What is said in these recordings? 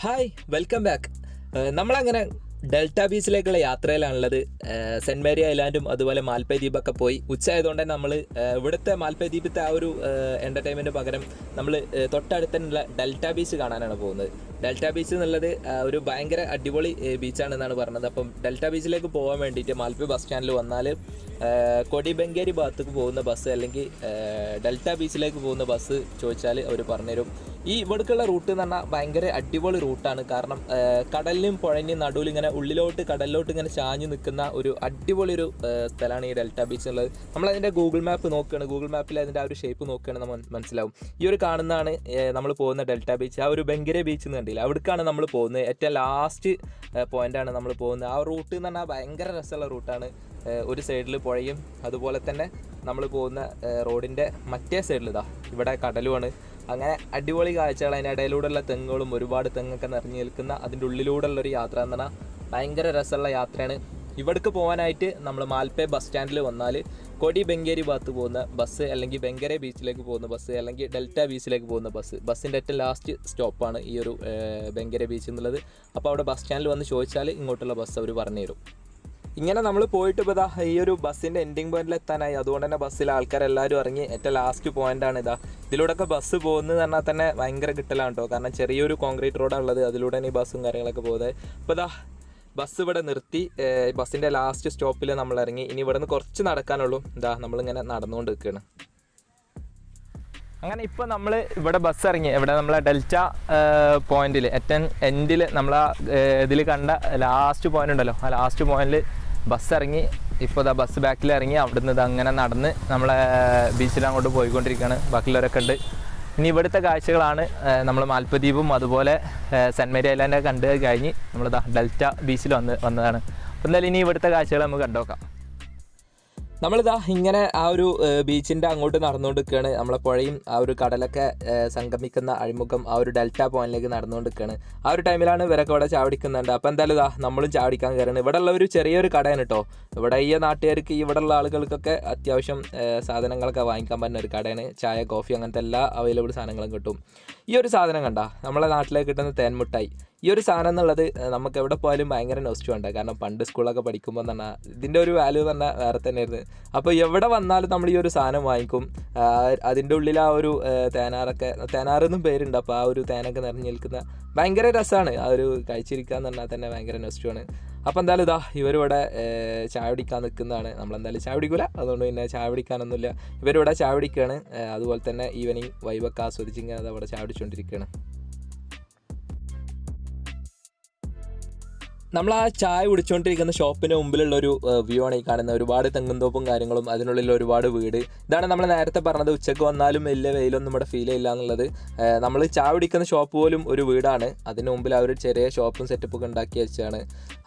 Hi welcome back. നമ്മളങ്ങനെ delta ബീച്ചിലേക്കുള്ള യാത്രയിലാണുള്ളത്. Cent Mary ഐലാൻഡും അതുപോലെ മാൽപ്പേ ദ്വീപൊക്കെ പോയി ഉച്ചയായതുകൊണ്ട് തന്നെ നമ്മൾ ഇവിടുത്തെ മാൽപ്പേ ദ്വീപത്തെ ആ ഒരു എൻ്റർടൈൻമെൻറ്റ് പകരം നമ്മൾ തൊട്ടടുത്തുള്ള ഡെൽറ്റ ബീച്ച് കാണാനാണ് പോകുന്നത്. ഡെൽറ്റ ബീച്ച് എന്നുള്ളത് ഒരു ഭയങ്കര അടിപൊളി ബീച്ചാണെന്നാണ് പറഞ്ഞത്. അപ്പം ഡെൽറ്റ ബീച്ചിലേക്ക് പോകാൻ വേണ്ടിയിട്ട് മാൽപ്പേ ബസ് സ്റ്റാൻഡിൽ വന്നാൽ കൊടി ബെങ്കേരി ഭാഗത്തേക്ക് പോകുന്ന ബസ് അല്ലെങ്കിൽ ഡെൽറ്റ ബീച്ചിലേക്ക് പോകുന്ന ബസ് ചോദിച്ചാൽ അവർ പറഞ്ഞുതരും. ഈ ഇവിടേക്കുള്ള റൂട്ട് എന്ന് പറഞ്ഞാൽ ഭയങ്കര അടിപൊളി റൂട്ടാണ്. കാരണം കടലിനും പുഴഞ്ഞും നടുവിൽ ഇങ്ങനെ ഉള്ളിലോട്ട് കടലിലോട്ട് ഇങ്ങനെ ചാഞ്ഞ് നിൽക്കുന്ന ഒരു അടിപൊളി ഒരു സ്ഥലമാണ് ഈ ഡെൽറ്റ ബീച്ച് എന്നുള്ളത്. നമ്മളതിൻ്റെ ഗൂഗിൾ മാപ്പ് നോക്കുകയാണ്, ഗൂഗിൾ മാപ്പിൽ അതിൻ്റെ ആ ഒരു ഷേപ്പ് നോക്കുകയാണ് നമ്മൾ മനസ്സിലാവും. ഈ ഒരു കാണുന്നതാണ് നമ്മൾ പോകുന്ന ഡെൽറ്റ ബീച്ച്. ആ ഒരു ബെങ്കരെ ബീച്ച് എന്ന് കണ്ടില്ല, അവിടേക്കാണ് നമ്മൾ പോകുന്നത്. ഏറ്റവും ലാസ്റ്റ് പോയിൻ്റാണ് നമ്മൾ പോകുന്നത്. ആ റൂട്ട് എന്ന് പറഞ്ഞാൽ ഭയങ്കര രസമുള്ള റൂട്ടാണ്. ഒരു സൈഡിൽ പുഴയും അതുപോലെ തന്നെ നമ്മൾ പോകുന്ന റോഡിൻ്റെ മറ്റേ സൈഡിൽ ഇതാ ഇവിടെ കടലുമാണ്. അങ്ങനെ അടിപൊളി കാഴ്ചകൾ, അതിൻ്റെ ഇടയിലൂടെയുള്ള തെങ്ങുകളും ഒരുപാട് തെങ്ങൊക്കെ നിറഞ്ഞു നിൽക്കുന്ന അതിൻ്റെ ഉള്ളിലൂടെയുള്ളൊരു യാത്ര എന്ന് പറഞ്ഞാൽ ഭയങ്കര രസമുള്ള യാത്രയാണ്. ഇവിടേക്ക് പോകാനായിട്ട് നമ്മൾ മാൽപ്പേ ബസ് സ്റ്റാൻഡിൽ വന്നാൽ കൊടി ബെങ്കേരി ഭാഗത്ത് പോകുന്ന ബസ്, അല്ലെങ്കിൽ ബെങ്കരെ ബീച്ചിലേക്ക് പോകുന്ന ബസ്, അല്ലെങ്കിൽ ഡെൽറ്റ ബീച്ചിലേക്ക് പോകുന്ന ബസ്സിൻ്റെ ഏറ്റവും ലാസ്റ്റ് സ്റ്റോപ്പാണ് ഈ ഒരു ബെങ്കരെ ബീച്ച് എന്നുള്ളത്. അപ്പോൾ അവിടെ ബസ് സ്റ്റാൻഡിൽ വന്ന് ചോദിച്ചാൽ ഇങ്ങോട്ടുള്ള ബസ് അവർ പറഞ്ഞു തരും. ഇങ്ങനെ നമ്മൾ പോയിട്ട് ഇപ്പോൾ ഇതാ ഈ ഒരു ബസ്സിൻ്റെ എൻഡിങ് പോയിന്റിൽ എത്താനായി. അതുകൊണ്ട് തന്നെ ബസ്സിൽ ആൾക്കാരെല്ലാവരും ഇറങ്ങി. ഏറ്റവും ലാസ്റ്റ് പോയിൻ്റാണ് ഇതാ. ഇതിലൂടെയൊക്കെ ബസ് പോകുന്നത് പറഞ്ഞാൽ തന്നെ ഭയങ്കര കിട്ടലാണ് കേട്ടോ. കാരണം ചെറിയൊരു കോൺക്രീറ്റ് റോഡാണ് ഉള്ളത്, അതിലൂടെ ഈ ബസ്സും കാര്യങ്ങളൊക്കെ പോകുന്നത്. അപ്പോൾ ഇതാ ബസ് ഇവിടെ നിർത്തി. ബസ്സിൻ്റെ ലാസ്റ്റ് സ്റ്റോപ്പിൽ നമ്മൾ ഇറങ്ങി. ഇനി ഇവിടെ നിന്ന് കുറച്ച് നടക്കാനുള്ളൂ. ഇതാ നമ്മളിങ്ങനെ നടന്നുകൊണ്ട് നിൽക്കുകയാണ്. അങ്ങനെ ഇപ്പോൾ നമ്മൾ ഇവിടെ ബസ് ഇറങ്ങി. ഇവിടെ നമ്മളെ ഡെൽറ്റ പോയിന്റിൽ ഏറ്റവും എൻഡിൽ നമ്മൾ ഇതിൽ കണ്ട ലാസ്റ്റ് പോയിന്റ് ഉണ്ടല്ലോ, ആ ലാസ്റ്റ് പോയിന്റിൽ ബസ് ഇറങ്ങി. ഇപ്പോൾ ഇതാ ബസ് ബാക്കിൽ ഇറങ്ങി. അവിടുന്ന് ഇത് അങ്ങനെ നടന്ന് നമ്മളെ ബീച്ചിൽ അങ്ങോട്ട് പോയിക്കൊണ്ടിരിക്കുകയാണ്. ബാക്കിയുള്ളവരൊക്കെ ഉണ്ട്. ഇനി ഇവിടുത്തെ കാഴ്ചകളാണ് നമ്മൾ മാൽപ്പേ ദ്വീപും അതുപോലെ സെൻറ്റ് മേരി ഐലാൻഡൊക്കെ കണ്ട് കഴിഞ്ഞ് നമ്മളിതാ ഡെൽറ്റ ബീച്ചിൽ വന്നതാണ്. അപ്പോൾ എന്തായാലും ഇനി ഇവിടുത്തെ കാഴ്ചകൾ നമുക്ക് കണ്ടുനോക്കാം. നമ്മളിതാ ഇങ്ങനെ ആ ഒരു ബീച്ചിൻ്റെ അങ്ങോട്ട് നടന്നുകൊണ്ടിരിക്കുകയാണ്. നമ്മളെ പുഴയും ആ ഒരു കടലൊക്കെ സംഗമിക്കുന്ന അഴിമുഖം ആ ഒരു ഡെൽറ്റ പോയിന്റിലേക്ക് നടന്നുകൊണ്ടിരിക്കുകയാണ്. ആ ഒരു ടൈമിലാണ് ഇവരൊക്കെ ഇവിടെ ചാവടിക്കുന്നുണ്ട്. അപ്പോൾ എന്തായാലും ഇതാ നമ്മളും ചാവടിക്കാൻ കയറുന്നത്. ഇവിടെ ഉള്ള ഒരു ചെറിയൊരു കടയാണ് കേട്ടോ. ഇവിടെ ഈ നാട്ടുകാർക്ക് ഇവിടെ ഉള്ള ആളുകൾക്കൊക്കെ അത്യാവശ്യം സാധനങ്ങളൊക്കെ വാങ്ങിക്കാൻ പറ്റുന്ന ഒരു കടയാണ്. ചായ, കോഫി അങ്ങനത്തെ എല്ലാ അവൈലബിൾ സാധനങ്ങളും കിട്ടും. ഈ ഒരു സാധനം കണ്ട നമ്മളെ നാട്ടിലേക്ക് കിട്ടുന്ന തേൻമുട്ടായി. ഈ ഒരു സാധനം എന്നുള്ളത് നമുക്ക് എവിടെ പോയാലും ഭയങ്കര നൊസ്റ്റു ഉണ്ട്. കാരണം പണ്ട് സ്കൂളൊക്കെ പഠിക്കുമ്പോൾ തന്നെ ഇതിൻ്റെ ഒരു വാല്യൂ തന്നെ വേറെ തന്നെയായിരുന്നു. അപ്പോൾ എവിടെ വന്നാലും നമ്മൾ ഈ ഒരു സാധനം വാങ്ങിക്കും. അതിൻ്റെ ഉള്ളിൽ ആ ഒരു തേനാറെന്നും പേരുണ്ട്. അപ്പോൾ ആ ഒരു തേനൊക്കെ നിറഞ്ഞു നിൽക്കുന്ന ഭയങ്കര രസമാണ്. ആ ഒരു കഴിച്ചിരിക്കുക എന്ന് പറഞ്ഞാൽ തന്നെ ഭയങ്കര നൊസ്റ്റുമാണ്. അപ്പോൾ എന്തായാലും ഇതാ ഇവരിവിടെ ചായ പിടിക്കാൻ നിൽക്കുന്നതാണ്. നമ്മളെന്തായാലും ചായ പിടിക്കില്ല, അതുകൊണ്ട് പിന്നെ ചായ പിടിക്കാനൊന്നുമില്ല. ഇവരിവിടെ ചായ പിടിക്കുകയാണ്. അതുപോലെ തന്നെ ഈവനിങ് വൈബൊക്കെ ആസ്വദിച്ചിങ്ങനെ അത് അവിടെ ചായ പിടിച്ചുകൊണ്ടിരിക്കുകയാണ്. നമ്മൾ ആ ചായ കുടിച്ചുകൊണ്ടിരിക്കുന്ന ഷോപ്പിന് മുമ്പിലുള്ളൊരു വ്യൂ ആണ് ഈ കാണുന്നത്. ഒരുപാട് തെങ്ങുംതോപ്പും കാര്യങ്ങളും അതിനുള്ളിൽ ഒരുപാട് വീട്. ഇതാണ് നമ്മൾ നേരത്തെ പറഞ്ഞത്, ഉച്ചയ്ക്ക് വന്നാലും വലിയ വെയിലൊന്നും ഇവിടെ ഫീൽ ചെയ്യില്ല എന്നുള്ളത്. നമ്മൾ ചായ കുടിക്കുന്ന ഷോപ്പ് പോലും ഒരു വീടാണ്. അതിന് മുമ്പിൽ ആ ഒരു ചെറിയ ഷോപ്പും സെറ്റപ്പൊക്കെ ഉണ്ടാക്കി വെച്ചാണ്.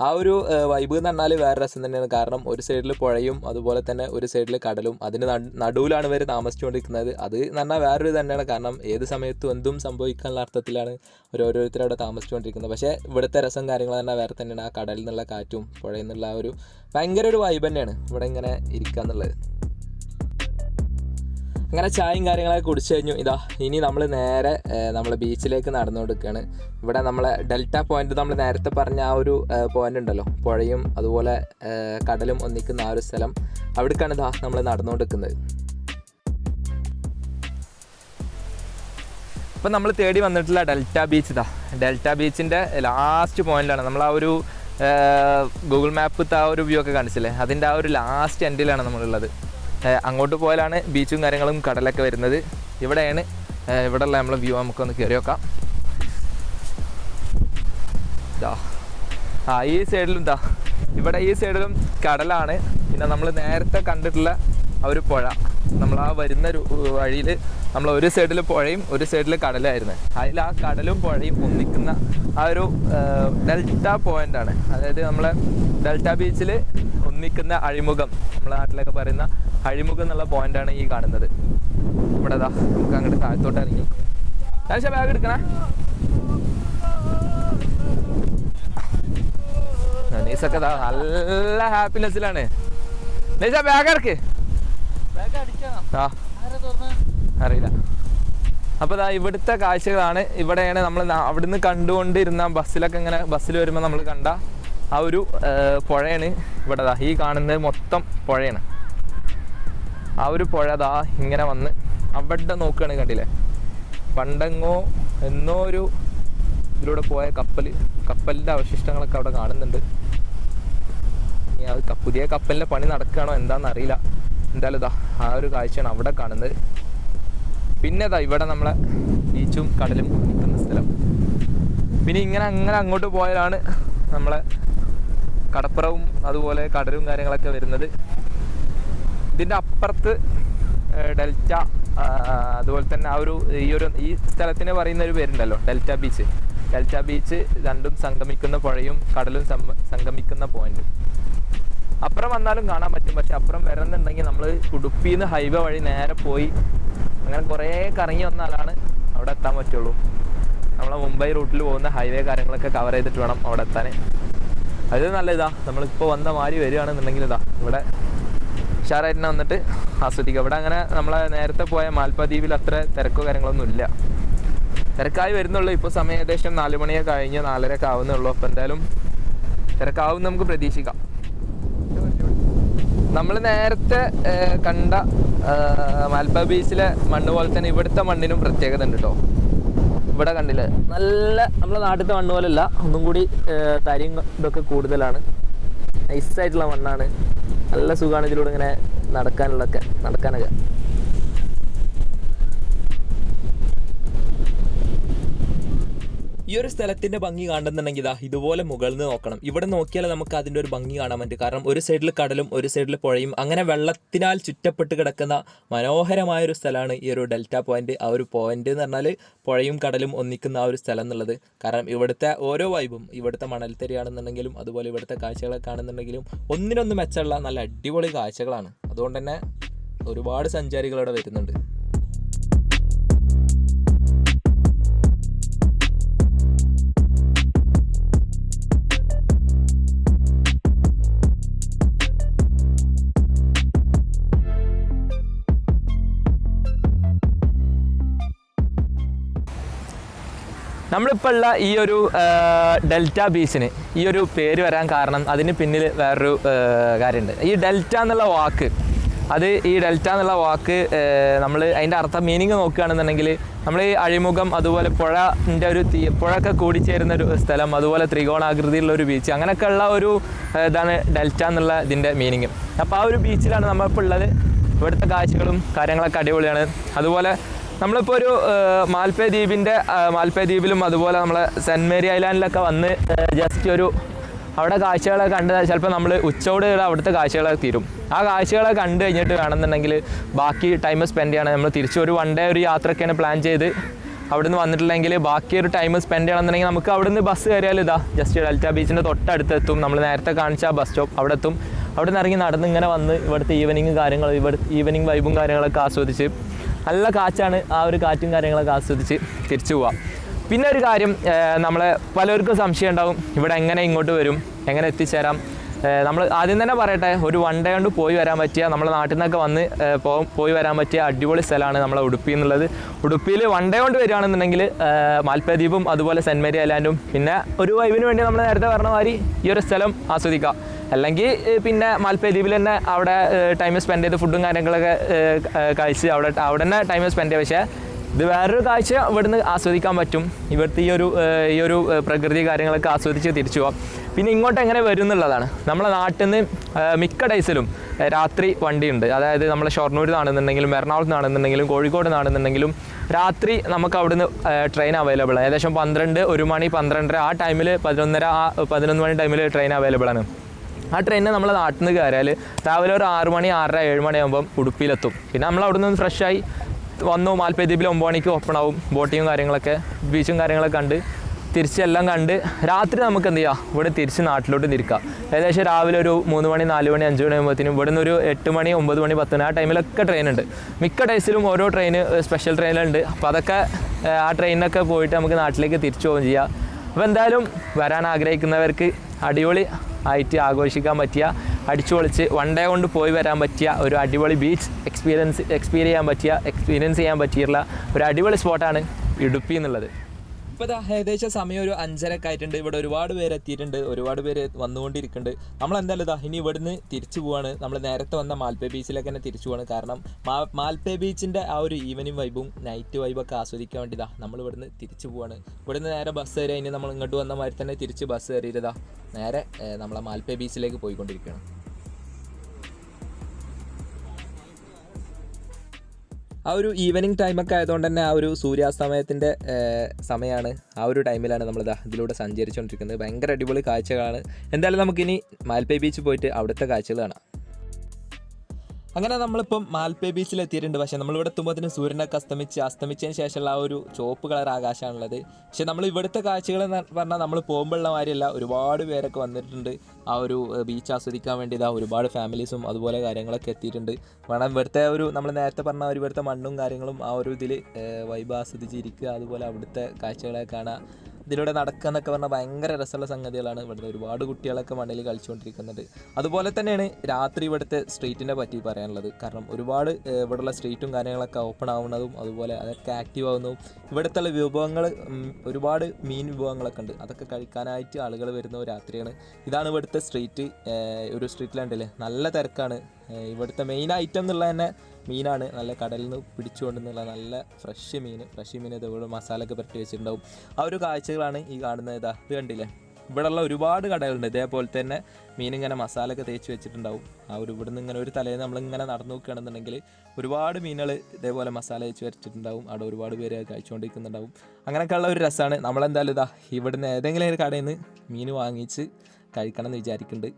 ആ ഒരു വൈബ് എന്ന് പറഞ്ഞാൽ വേറെ രസം തന്നെയാണ്. കാരണം ഒരു സൈഡിൽ പുഴയും അതുപോലെ തന്നെ ഒരു സൈഡിൽ കടലും, അതിന് നടുവിലാണ് ഇവർ താമസിച്ചുകൊണ്ടിരിക്കുന്നത്. അത് എന്ന് പറഞ്ഞാൽ വേറൊരു തന്നെയാണ്. കാരണം ഏത് സമയത്തും എന്തും സംഭവിക്കാനുള്ള അർത്ഥത്തിലാണ് ഓരോരുത്തരും അവിടെ താമസിച്ചുകൊണ്ടിരിക്കുന്നത്. പക്ഷേ ഇവിടുത്തെ രസം കാര്യങ്ങൾ തന്നെ വേറെ തന്നെ. ആ കടലിൽ നിന്നുള്ള കാറ്റും പുഴയിൽ നിന്നുള്ള ആ ഒരു ഭയങ്കര ഒരു വൈബ് തന്നെയാണ് ഇവിടെ ഇങ്ങനെ ഇരിക്കുക എന്നുള്ളത്. അങ്ങനെ ചായയും കാര്യങ്ങളൊക്കെ കുടിച്ചു കഴിഞ്ഞു. ഇതാ ഇനി നമ്മൾ നേരെ നമ്മൾ ബീച്ചിലേക്ക് നടന്നുകൊടുക്കുകയാണ്. ഇവിടെ നമ്മളെ ഡെൽറ്റ പോയിന്റ്, നമ്മൾ നേരത്തെ പറഞ്ഞ ആ ഒരു പോയിന്റ് ഉണ്ടല്ലോ, പുഴയും അതുപോലെ കടലും ഒന്നിക്കുന്ന ആ ഒരു സ്ഥലം, അവിടേക്കാണ് ഇതാ നമ്മൾ നടന്നുകൊടുക്കുന്നത്. ഇപ്പം നമ്മൾ തേടി വന്നിട്ടുള്ള ഡെൽറ്റ ബീച്ച് ഇതാ. ഡെൽറ്റ ബീച്ചിൻ്റെ ലാസ്റ്റ് പോയിൻ്റാണ്. നമ്മൾ ആ ഒരു ഗൂഗിൾ മാപ്പിലത്തെ ആ ഒരു വ്യൂ ഒക്കെ കാണിച്ചില്ലേ, അതിൻ്റെ ആ ഒരു ലാസ്റ്റ് എൻഡിലാണ് നമ്മളുള്ളത്. അങ്ങോട്ട് പോയാലാണ് ബീച്ചും കാര്യങ്ങളും കടലൊക്കെ വരുന്നത്. ഇവിടെയാണ് ഇവിടെയുള്ള നമ്മളെ വ്യൂ. നമുക്കൊന്ന് കയറി നോക്കാം. ഇതാ ഈ സൈഡിലും ഇതാ ഇവിടെ ഈ സൈഡിലും കടലാണ്. പിന്നെ നമ്മൾ നേരത്തെ കണ്ടിട്ടുള്ള ആ ഒരു പുഴ, നമ്മൾ ആ വരുന്ന ഒരു വഴിയിൽ നമ്മൾ ഒരു സൈഡിൽ പുഴയും ഒരു സൈഡിൽ കടലായിരുന്നു. അതിൽ ആ കടലും പുഴയും ഒന്നിക്കുന്ന ആ ഒരു ഡെൽറ്റ പോയിൻ്റാണ്. അതായത് നമ്മളെ ഡെൽറ്റ ബീച്ചിൽ ഒന്നിക്കുന്ന അഴിമുഖം, നമ്മളെ നാട്ടിലൊക്കെ പറയുന്ന അഴിമുഖം എന്നുള്ള പോയിൻ്റാണ് ഈ കാണുന്നത്. ഇവിടെ ഇതാ നമുക്ക് അങ്ങോട്ട് താഴത്തോട്ട് ഇറങ്ങി. പക്ഷേ ബാഗ് എടുക്കണേ. നൈസൊക്കെ നല്ല ഹാപ്പിനെസ്സിലാണ്. നൈസ ബാഗ് ഇറക്ക്. ആ അറിയില്ല. അപ്പോൾ ഇതാ ഇവിടുത്തെ കാഴ്ചകളാണ്. ഇവിടെയാണ് നമ്മൾ അവിടുന്ന് കണ്ടുകൊണ്ടിരുന്ന ബസ്സിലൊക്കെ ഇങ്ങനെ ബസ്സിൽ വരുമ്പോൾ നമ്മൾ കണ്ട ആ ഒരു പുഴയാണ് ഇവിടെ. ഈ കാണുന്നത് മൊത്തം പുഴയാണ്. ആ ഒരു പുഴ ഇങ്ങനെ വന്ന് അവിടെ നോക്കുകയാണ്, കണ്ടില്ലേ? പണ്ടെങ്ങോ എന്നോ ഒരു ഇതിലൂടെ പോയ കപ്പലിൻ്റെ അവശിഷ്ടങ്ങളൊക്കെ അവിടെ കാണുന്നുണ്ട്. ഇനി അത് പുതിയ കപ്പലിൻ്റെ പണി നടക്കുകയാണോ എന്താണെന്ന് അറിയില്ല. എന്തായാലും ആ ഒരു കാഴ്ചയാണ് അവിടെ കാണുന്നത്. പിന്നെ ഇവിടെ നമ്മളെ ബീച്ചും കടലും നിൽക്കുന്ന സ്ഥലം. പിന്നെ ഇങ്ങനെ അങ്ങോട്ട് പോയാലാണ് നമ്മളെ കടപ്പുറവും അതുപോലെ കടലും കാര്യങ്ങളൊക്കെ വരുന്നത്. ഇതിൻ്റെ അപ്പുറത്ത് ഡെൽറ്റ, അതുപോലെ തന്നെ ഈ സ്ഥലത്തിന് പറയുന്ന ഒരു പേരുണ്ടല്ലോ, ഡെൽറ്റ ബീച്ച്. രണ്ടും സംഗമിക്കുന്ന പുഴയും കടലും സംഗമിക്കുന്ന പോയിന്റ്. അപ്പുറം വന്നാലും കാണാൻ പറ്റും. പക്ഷെ അപ്പുറം വരുന്നുണ്ടെങ്കിൽ നമ്മൾ ഉടുപ്പിയിൽ നിന്ന് ഹൈവേ വഴി നേരെ പോയി അങ്ങനെ കുറേ കറങ്ങി വന്നാലാണ് അവിടെ എത്താൻ പറ്റുള്ളൂ. നമ്മളെ മുംബൈ റൂട്ടിൽ പോകുന്ന ഹൈവേ കാര്യങ്ങളൊക്കെ കവർ ചെയ്തിട്ട് വേണം അവിടെ എത്താൻ. അത് നല്ല നമ്മളിപ്പോൾ വന്ന മാതിരി വരികയാണെന്നുണ്ടെങ്കിൽ ഇവിടെ ഉഷാറായിട്ട് വന്നിട്ട് ആസ്വദിക്കുക. ഇവിടെ അങ്ങനെ നമ്മളെ നേരത്തെ പോയ മാൽപ്പദ്വീപിൽ അത്ര തിരക്കോ കാര്യങ്ങളൊന്നും ഇല്ല. തിരക്കായി വരുന്നുള്ളൂ. ഇപ്പോൾ സമയം ഏകദേശം 4 മണിയൊക്കെ കഴിഞ്ഞ് 4:30 ആവുന്നുള്ളൂ. അപ്പോൾ എന്തായാലും തിരക്കാവും നമുക്ക് പ്രതീക്ഷിക്കാം. നമ്മൾ നേരത്തെ കണ്ട മാൽപ്പ ബീച്ചിലെ മണ്ണ് പോലെ തന്നെ ഇവിടുത്തെ മണ്ണിനും പ്രത്യേകത ഉണ്ട് കേട്ടോ. ഇവിടെ കണ്ടില്ലേ, നല്ല നമ്മളെ നാട്ടിലത്തെ മണ്ണ് പോലെയല്ല, ഒന്നും കൂടി തരിയും ഇതൊക്കെ കൂടുതലാണ്. നൈസായിട്ടുള്ള മണ്ണാണ്. നല്ല സുഖമാണ് ഇതിലൂടെ ഇങ്ങനെ നടക്കാനൊക്കെ. ഈ ഒരു സ്ഥലത്തിന്റെ ഭംഗി കാണുന്നുണ്ടെങ്കിൽ ഇതുപോലെ മുകളിൽ നിന്ന് നോക്കണം. ഇവിടെ നോക്കിയാൽ നമുക്ക് അതിൻ്റെ ഒരു ഭംഗി കാണാൻ പറ്റും. കാരണം ഒരു സൈഡിൽ കടലും ഒരു സൈഡിൽ പുഴയും അങ്ങനെ വെള്ളത്തിനാൽ ചുറ്റപ്പെട്ട് കിടക്കുന്ന മനോഹരമായൊരു സ്ഥലമാണ് ഈ ഒരു ഡെൽറ്റ പോയിന്റ്. ആ ഒരു പോയിന്റ് എന്ന് പറഞ്ഞാൽ പുഴയും കടലും ഒന്നിക്കുന്ന ആ ഒരു സ്ഥലം എന്നുള്ളത്. കാരണം ഇവിടുത്തെ ഓരോ വൈബും, ഇവിടുത്തെ മണൽത്തരിയാണെന്നുണ്ടെങ്കിലും അതുപോലെ ഇവിടുത്തെ കാഴ്ചകളൊക്കെ കാണുന്നുണ്ടെങ്കിലും ഒന്നിനൊന്ന് മെച്ചമുള്ള നല്ല അടിപൊളി കാഴ്ചകളാണ്. അതുകൊണ്ട് തന്നെ ഒരുപാട് സഞ്ചാരികൾ ഇവിടെ വരുന്നുണ്ട്. നമ്മളിപ്പോൾ ഉള്ള ഈ ഒരു ഡെൽറ്റ ബീച്ചിന് ഈ ഒരു പേര് വരാൻ കാരണം അതിന് പിന്നിൽ വേറൊരു കാര്യമുണ്ട്. ഈ ഡെൽറ്റ എന്നുള്ള വാക്ക് നമ്മൾ അതിൻ്റെ അർത്ഥം മീനിങ് നോക്കുകയാണെന്നുണ്ടെങ്കിൽ നമ്മൾ ഈ അഴിമുഖം, അതുപോലെ പുഴൻ്റെ ഒരു പുഴയൊക്കെ കൂടിച്ചേരുന്ന ഒരു സ്ഥലം, അതുപോലെ ത്രികോണാകൃതിയിലുള്ള ഒരു ബീച്ച്, അങ്ങനെയൊക്കെയുള്ള ഒരു ഇതാണ് ഡെൽറ്റ എന്നുള്ള ഇതിൻ്റെ മീനിങ്. അപ്പോൾ ആ ഒരു ബീച്ചിലാണ് നമ്മളിപ്പോൾ ഉള്ളത്. ഇവിടുത്തെ കാഴ്ചകളും കാര്യങ്ങളൊക്കെ അടിപൊളിയാണ്. അതുപോലെ നമ്മളിപ്പോൾ ഒരു മാൽപ്പേ ദ്വീപിലും അതുപോലെ നമ്മളെ സെൻറ്റ് മേരി ഐലാൻഡിലൊക്കെ വന്ന് ജസ്റ്റ് ഒരു അവിടെ കാഴ്ചകളൊക്കെ കണ്ട് ചിലപ്പോൾ നമ്മൾ ഉച്ചയോട് അവിടുത്തെ കാഴ്ചകളൊക്കെ തീരും. ആ കാഴ്ചകളൊക്കെ കണ്ടു കഴിഞ്ഞിട്ട് വേണമെന്നുണ്ടെങ്കിൽ ബാക്കി ടൈം സ്പെൻഡ് ചെയ്യണം. നമ്മൾ തിരിച്ച് ഒരു 1 ഡേ ഒരു യാത്രയൊക്കെയാണ് പ്ലാൻ ചെയ്ത് അവിടുന്ന് വന്നിട്ടില്ലെങ്കിൽ ബാക്കി ഒരു ടൈം സ്പെൻഡ് ചെയ്യണമെന്നുണ്ടെങ്കിൽ നമുക്ക് അവിടുന്ന് ബസ് കയറിയാൽ ജസ്റ്റ് ഡെൽറ്റ ബീച്ചിൻ്റെ തൊട്ടടുത്ത് എത്തും. നമ്മൾ നേരത്തെ കാണിച്ച ബസ് സ്റ്റോപ്പ് അവിടെ എത്തും. അവിടെ നിന്ന് ഇറങ്ങി നടന്ന് ഇങ്ങനെ വന്ന് ഇവിടുത്തെ ഈവനിങ് വൈബും കാര്യങ്ങളൊക്കെ ആസ്വദിച്ച് നല്ല കാറ്റാണ്. ആ ഒരു കാറ്റും കാര്യങ്ങളൊക്കെ ആസ്വദിച്ച് തിരിച്ചു പോവാം. പിന്നെ ഒരു കാര്യം, നമ്മളെ പലർക്കും സംശയം ഉണ്ടാവും, ഇവിടെ എങ്ങനെ ഇങ്ങോട്ട് വരും, എങ്ങനെ എത്തിച്ചേരാം. നമ്മൾ ആദ്യം തന്നെ പറയട്ടെ, ഒരു 1 ഡേ കൊണ്ട് പോയി വരാൻ പറ്റിയ, നമ്മുടെ നാട്ടിൽ നിന്നൊക്കെ വന്ന് പോയി വരാൻ പറ്റിയ അടിപൊളി സ്ഥലമാണ് നമ്മളെ ഉടുപ്പി എന്നുള്ളത്. ഉടുപ്പിയിൽ 1 ഡേ കൊണ്ട് വരികയാണെന്നുണ്ടെങ്കിൽ മാൽപ്പേ ദ്വീപും അതുപോലെ സെൻറ്റ് മേരി ഐലാൻഡും പിന്നെ ഒരു വൈബിന് വേണ്ടി നമ്മൾ നേരത്തെ പറഞ്ഞ മാതിരി ഈ ഒരു സ്ഥലം ആസ്വദിക്കാം. അല്ലെങ്കിൽ പിന്നെ മാൽപ്പേ ദ്വീപിൽ തന്നെ അവിടെ ടൈം സ്പെൻഡ് ചെയ്ത് ഫുഡും കാര്യങ്ങളൊക്കെ കഴിച്ച് അവിടെ തന്നെ ടൈം സ്പെൻഡ് ചെയ്യുക. പക്ഷേ ഇത് വേറൊരു കാഴ്ച ഇവിടുന്ന് ആസ്വദിക്കാൻ പറ്റും. ഇവിടുത്തെ ഈ ഒരു പ്രകൃതി കാര്യങ്ങളൊക്കെ ആസ്വദിച്ച് തിരിച്ചു പോകാം. പിന്നെ ഇങ്ങോട്ട് എങ്ങനെ വരും എന്നുള്ളതാണ്. നമ്മളെ നാട്ടിൽ നിന്ന് മിക്ക ഡേയ്സിലും രാത്രി വണ്ടിയുണ്ട്. അതായത് നമ്മളെ ഷൊർണൂർ നിന്നാണെന്നുണ്ടെങ്കിലും എറണാകുളത്ത് നിന്നാണെന്നുണ്ടെങ്കിലും കോഴിക്കോട് നിന്നാണെന്നുണ്ടെങ്കിലും രാത്രി നമുക്ക് അവിടുന്ന് ട്രെയിൻ അവൈലബിൾ ആണ്. ഏകദേശം 12, 1 മണി, 12:30 ആ ടൈമിൽ 11 മണി ടൈമിൽ ട്രെയിൻ അവൈലബിൾ ആണ്. ആ ട്രെയിനിന് നമ്മളെ നാട്ടിൽ നിന്ന് കയറിയാൽ രാവിലെ ഒരു 6 മണി, 6:30, 7 മണിയാകുമ്പം ഉടുപ്പിയിലെത്തും. പിന്നെ നമ്മൾ അവിടെ നിന്ന് ഫ്രഷായി വന്നു. മാൽപ്പേ ദ്വീപിൽ 9 മണിക്ക് ഓപ്പൺ ആവും. ബോട്ടിങ്ങും കാര്യങ്ങളൊക്കെ, ബീച്ചും കാര്യങ്ങളൊക്കെ കണ്ട് തിരിച്ചെല്ലാം കണ്ട് രാത്രി നമുക്ക് എന്ത് ചെയ്യാം, ഇവിടെ തിരിച്ച് നാട്ടിലോട്ട് തിരിക്കാം. ഏകദേശം രാവിലെ ഒരു 3 മണി, 4 മണി, 5 മണി ആകുമ്പോഴത്തേനും ഇവിടെ നിന്ന് ഒരു 8 മണി, 9 മണി, 10 മണി ആ ടൈമിലൊക്കെ ട്രെയിൻ ഉണ്ട്. മിക്ക ഡേയ്സിലും ഓരോ ട്രെയിൻ സ്പെഷ്യൽ ട്രെയിനുണ്ട്. അപ്പോൾ അതൊക്കെ ആ ട്രെയിനൊക്കെ പോയിട്ട് നമുക്ക് നാട്ടിലേക്ക് തിരിച്ചു പോവുകയും ചെയ്യാം. അപ്പോൾ എന്തായാലും വരാൻ ആഗ്രഹിക്കുന്നവർക്ക് അടിപൊളി ആയിട്ട് ആഘോഷിക്കാൻ പറ്റിയ അടിച്ചു പൊളിച്ച് വൺ ഡേ കൊണ്ട് പോയി വരാൻ പറ്റിയ ഒരു അടിപൊളി ബീച്ച് എക്സ്പീരിയൻസ് ചെയ്യാൻ പറ്റിയുള്ള ഒരു അടിപൊളി സ്പോട്ടാണ് ഇടുപ്പി എന്നുള്ളത്. ഇപ്പോൾ ഏകദേശം സമയം ഒരു 5:30 ആയിട്ടുണ്ട്. ഇവിടെ ഒരുപാട് പേര് എത്തിയിട്ടുണ്ട്, ഒരുപാട് പേര് വന്നുകൊണ്ടിരിക്കുന്നുണ്ട്. നമ്മളെന്തായാലും ഇനി ഇവിടുന്ന് തിരിച്ചു പോവാണ്. നമ്മൾ നേരത്തെ വന്ന മാൽപ്പേ ബീച്ചിലേക്ക് തന്നെ തിരിച്ചു പോവാണ്. കാരണം മാൽപ്പേ ബീച്ചിൻ്റെ ആ ഒരു ഈവനിങ് വൈബും നൈറ്റ് വൈബൊക്കെ ആസ്വദിക്കാൻ വേണ്ടി നമ്മൾ ഇവിടുന്ന് തിരിച്ചു പോവാണ്. ഇവിടുന്ന് നേരെ ബസ് കയറി കഴിഞ്ഞ് നമ്മൾ ഇങ്ങോട്ട് വന്ന മാതിരി തന്നെ തിരിച്ച് ബസ് കയറിയതാ നേരെ നമ്മളെ മാൽപ്പേ ബീച്ചിലേക്ക് പോയിക്കൊണ്ടിരിക്കുകയാണ്. ആ ഒരു ഈവനിങ് ടൈമൊക്കെ ആയതുകൊണ്ട് തന്നെ ആ ഒരു സൂര്യാസ്തമയത്തിൻ്റെ സമയമാണ്. ആ ഒരു ടൈമിലാണ് നമ്മൾ ഇതിലൂടെ സഞ്ചരിച്ചുകൊണ്ടിരിക്കുന്നത്. ഭയങ്കര അടിപൊളി കാഴ്ചകളാണ്. എന്തായാലും നമുക്കിനി മാൽപ്പേ ബീച്ച് പോയിട്ട് അവിടുത്തെ കാഴ്ചകൾ കാണാം. അങ്ങനെ നമ്മളിപ്പം മാൽപ്പേ ബീച്ചിൽ എത്തിയിട്ടുണ്ട്. പക്ഷേ നമ്മളിവിടെ എത്തുമ്പോൾ സൂര്യനൊക്കെ അസ്തമിച്ചതിന് ശേഷമുള്ള ആ ഒരു ചുവപ്പ് കളർ ആകാശമാണുള്ളത്. പക്ഷേ നമ്മൾ ഇവിടുത്തെ കാഴ്ചകൾ എന്ന് പറഞ്ഞാൽ നമ്മൾ പോകുമ്പോഴുള്ള മാതിരിയല്ല. ഒരുപാട് പേരൊക്കെ വന്നിട്ടുണ്ട് ആ ഒരു ബീച്ച് ആസ്വദിക്കാൻ വേണ്ടി. ഒരുപാട് ഫാമിലീസും അതുപോലെ കാര്യങ്ങളൊക്കെ എത്തിയിട്ടുണ്ട്. വേണം ഇവിടുത്തെ ഒരു നമ്മൾ നേരത്തെ പറഞ്ഞ ഒരു ഇവിടുത്തെ മണ്ണും കാര്യങ്ങളും ആ ഒരു ഇതിൽ വൈബ് ആസ്വദിച്ചിരിക്കുക, അതുപോലെ അവിടുത്തെ കാഴ്ചകളെ കാണുക, ഇതിലൂടെ നടക്കുക എന്നൊക്കെ പറഞ്ഞാൽ ഭയങ്കര രസമുള്ള സംഗതികളാണ്. ഇവിടുത്തെ ഒരുപാട് കുട്ടികളൊക്കെ മണ്ണിൽ കളിച്ചുകൊണ്ടിരിക്കുന്നുണ്ട്. അതുപോലെ തന്നെയാണ് രാത്രി ഇവിടുത്തെ സ്ട്രീറ്റിനെ പറ്റി പറയാനുള്ളത്. കാരണം ഒരുപാട് ഇവിടെയുള്ള സ്ട്രീറ്റും കാര്യങ്ങളൊക്കെ ഓപ്പൺ ആവുന്നതും അതുപോലെ അതൊക്കെ ആക്റ്റീവ് ആവുന്നതും ഇവിടുത്തെ വിഭവങ്ങൾ ഒരുപാട് മീൻ വിഭവങ്ങളൊക്കെ ഉണ്ട്. അതൊക്കെ കഴിക്കാനായിട്ട് ആളുകൾ വരുന്ന രാത്രിയാണ്. ഇതാണ് ഇവിടുത്തെ സ്ട്രീറ്റ്. ഒരു സ്ട്രീറ്റിലുണ്ടല്ലേ നല്ല തിരക്കാണ്. ഇവിടുത്തെ മെയിൻ ഐറ്റം എന്നുള്ള തന്നെ മീനാണ്. നല്ല കടലിൽ നിന്ന് പിടിച്ചുകൊണ്ടെന്നുള്ള നല്ല ഫ്രഷ് മീൻ ഇതുപോലെ മസാലയൊക്കെ പുരട്ടി വെച്ചിട്ടുണ്ടാവും. ആ ഒരു കാഴ്ചകളാണ് ഈ കാണുന്നത്. ഇത് കണ്ടില്ലേ, ഇവിടെയുള്ള ഒരുപാട് കടകളുണ്ട്. ഇതേപോലെ തന്നെ മീനിങ്ങനെ മസാലയൊക്കെ തേച്ച് വെച്ചിട്ടുണ്ടാവും. ആ ഒരു ഇവിടുന്ന് ഇങ്ങനെ ഒരു തലേന്ന് നമ്മളിങ്ങനെ നടന്നു നോക്കുകയാണെന്നുണ്ടെങ്കിൽ ഒരുപാട് മീനുകൾ ഇതേപോലെ മസാല തേച്ച് വെച്ചിട്ടുണ്ടാവും. അവിടെ ഒരുപാട് പേര് കഴിച്ചുകൊണ്ടിരിക്കുന്നുണ്ടാവും. അങ്ങനെയൊക്കെയുള്ള ഒരു രസമാണ്. നമ്മളെന്തായാലും ഇവിടുന്ന് ഏതെങ്കിലും ഒരു കടയിൽ നിന്ന് മീൻ വാങ്ങിച്ച് കഴിക്കണം എന്ന് വിചാരിക്കുന്നുണ്ട്.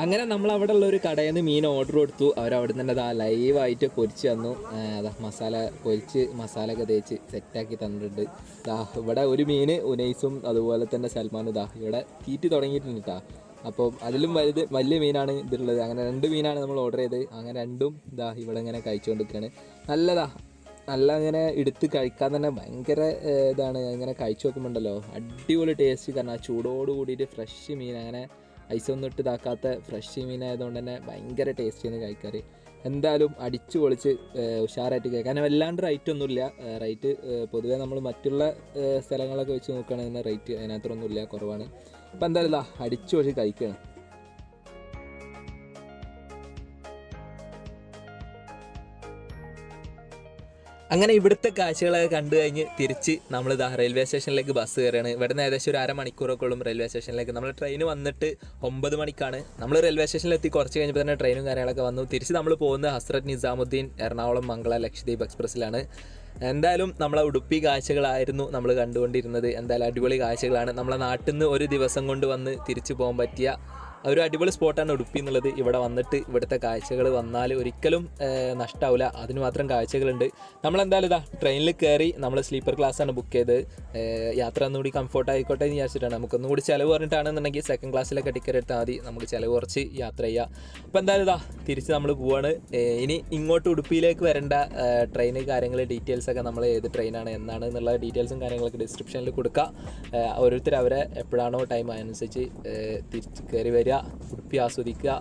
അങ്ങനെ നമ്മൾ അവിടെ ഉള്ള ഒരു കടയിൽ നിന്ന് മീൻ ഓർഡർ കൊടുത്തു. അവരവിടെ നിന്ന് തന്നെ ലൈവായിട്ട് പൊരിച്ച് തന്നു. മസാല പൊരിച്ച് മസാലയൊക്കെ തേച്ച് സെറ്റാക്കി തന്നിട്ടുണ്ട്. ഇവിടെ ഒരു മീൻ ഉനൈസും അതുപോലെ തന്നെ സൽമാനും ഇവിടെ തീറ്റി തുടങ്ങിയിട്ടുണ്ട് കേട്ടോ. അപ്പം അതിലും വലിയ മീനാണ് ഇതിലുള്ളത്. അങ്ങനെ 2 മീനാണ് നമ്മൾ ഓർഡർ ചെയ്ത്. അങ്ങനെ രണ്ടും ഇവിടെ ഇങ്ങനെ കഴിച്ചുകൊണ്ടിരിക്കുകയാണ്. നല്ല അങ്ങനെ എടുത്ത് കഴിക്കാൻ തന്നെ ഭയങ്കര ഇതാണ്. ഇങ്ങനെ കഴിച്ചു നോക്കുമ്പോണ്ടല്ലോ അടിപൊളി ടേസ്റ്റ്. കാരണം ആ ചൂടോട് കൂടിയിട്ട് ഫ്രഷ് മീൻ, അങ്ങനെ ഐസൊന്നും ഇട്ട് ഇതാക്കാത്ത ഫ്രഷ് മീനായതുകൊണ്ട് തന്നെ ഭയങ്കര ടേസ്റ്റിയാണ് കഴിക്കാറ്. എന്തായാലും അടിച്ചു പൊളിച്ച് ഉഷാറായിട്ട് കഴിക്കാം. കാരണം വല്ലാണ്ട് റേറ്റ് ഒന്നുമില്ല. റേറ്റ് പൊതുവേ നമ്മൾ മറ്റുള്ള സ്ഥലങ്ങളൊക്കെ വെച്ച് നോക്കുകയാണെങ്കിൽ റേറ്റ് അതിനകത്തൊന്നുമില്ല, കുറവാണ്. അപ്പം എന്തായാലും അടിച്ചു പൊളിച്ച് കഴിക്കുകയാണ്. അങ്ങനെ ഇവിടുത്തെ കാഴ്ചകളൊക്കെ കണ്ടു കഴിഞ്ഞ് തിരിച്ച് നമ്മൾ റെയിൽവേ സ്റ്റേഷനിലേക്ക് ബസ് കയറുകയാണ്. ഇവിടെ നിന്ന് ഏകദേശം ഒരു അരമണിക്കൂറൊക്കെ ഉള്ളും റെയിൽവേ സ്റ്റേഷനിലേക്ക്. നമ്മൾ ട്രെയിൻ വന്നിട്ട് 9 മണിക്കാണ്. നമ്മൾ റെയിൽവേ സ്റ്റേഷനിലെത്തി കുറച്ച് കഴിഞ്ഞപ്പോൾ തന്നെ ട്രെയിനും കാര്യങ്ങളൊക്കെ വന്നു. തിരിച്ച് നമ്മൾ പോകുന്നത് ഹസ്രത്ത് നിസാമുദ്ദീൻ എറണാകുളം മംഗള ലക്ഷദ്വീപ് എക്സ്പ്രസ്സിലാണ്. എന്തായാലും നമ്മളെ ഉടുപ്പി കാഴ്ചകളായിരുന്നു നമ്മൾ കണ്ടുകൊണ്ടിരുന്നത്. എന്തായാലും അടിപൊളി കാഴ്ചകളാണ്. നമ്മളെ നാട്ടിൽ നിന്ന് ഒരു ദിവസം കൊണ്ട് വന്ന് തിരിച്ചു പോകാൻ പറ്റിയ ഒരു അടിപൊളി സ്പോട്ടാണ് ഉടുപ്പി എന്നുള്ളത്. ഇവിടെ വന്നിട്ട് ഇവിടുത്തെ കാഴ്ചകൾ വന്നാൽ ഒരിക്കലും നഷ്ടമാവില്ല. അതിന് മാത്രം കാഴ്ചകളുണ്ട്. നമ്മളെന്തായാലും ട്രെയിനിൽ കയറി. നമ്മൾ സ്ലീപ്പർ ക്ലാസ്സാണ് ബുക്ക് ചെയ്ത്. യാത്ര ഒന്നുകൂടി കംഫോർട്ട് ആയിക്കോട്ടെ എന്ന് വിചാരിച്ചിട്ടാണ്. നമുക്കൊന്നുകൂടി ചിലവ് പറഞ്ഞിട്ടാണെന്നുണ്ടെങ്കിൽ സെക്കൻഡ് ക്ലാസ്സിലൊക്കെ ടിക്കറ്റ് എടുത്താൽ മതി. നമുക്ക് ചിലവ് കുറച്ച് യാത്ര ചെയ്യാം. അപ്പോൾ എന്തായാലും തിരിച്ച് നമ്മൾ പോവാണ്. ഇനി ഇങ്ങോട്ട് ഉടുപ്പിയിലേക്ക് വരേണ്ട ട്രെയിൻ കാര്യങ്ങൾ ഡീറ്റെയിൽസൊക്കെ നമ്മൾ ഏത് ട്രെയിനാണ് എന്നാണ് എന്നുള്ള ഡീറ്റെയിൽസും കാര്യങ്ങളൊക്കെ ഡിസ്ക്രിപ്ഷനിൽ കൊടുക്കുക. ഓരോരുത്തർ അവരെ എപ്പോഴാണോ ടൈം അതിനനുസരിച്ച് തിരിച്ച് കയറി വരിക, ഉടുപ്പി ആസ്വദിക്കുക,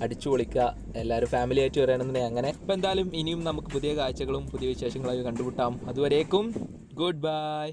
അടിച്ചു പൊളിക്കുക. എല്ലാവരും ഫാമിലി ആയിട്ട് വരികയാണെന്നുണ്ടെങ്കിൽ അങ്ങനെ. അപ്പോൾ എന്തായാലും ഇനിയും നമുക്ക് പുതിയ കാഴ്ചകളും പുതിയ വിശേഷങ്ങളൊക്കെ കണ്ടുമുട്ടാം. അതുവരേക്കും ഗുഡ് ബൈ.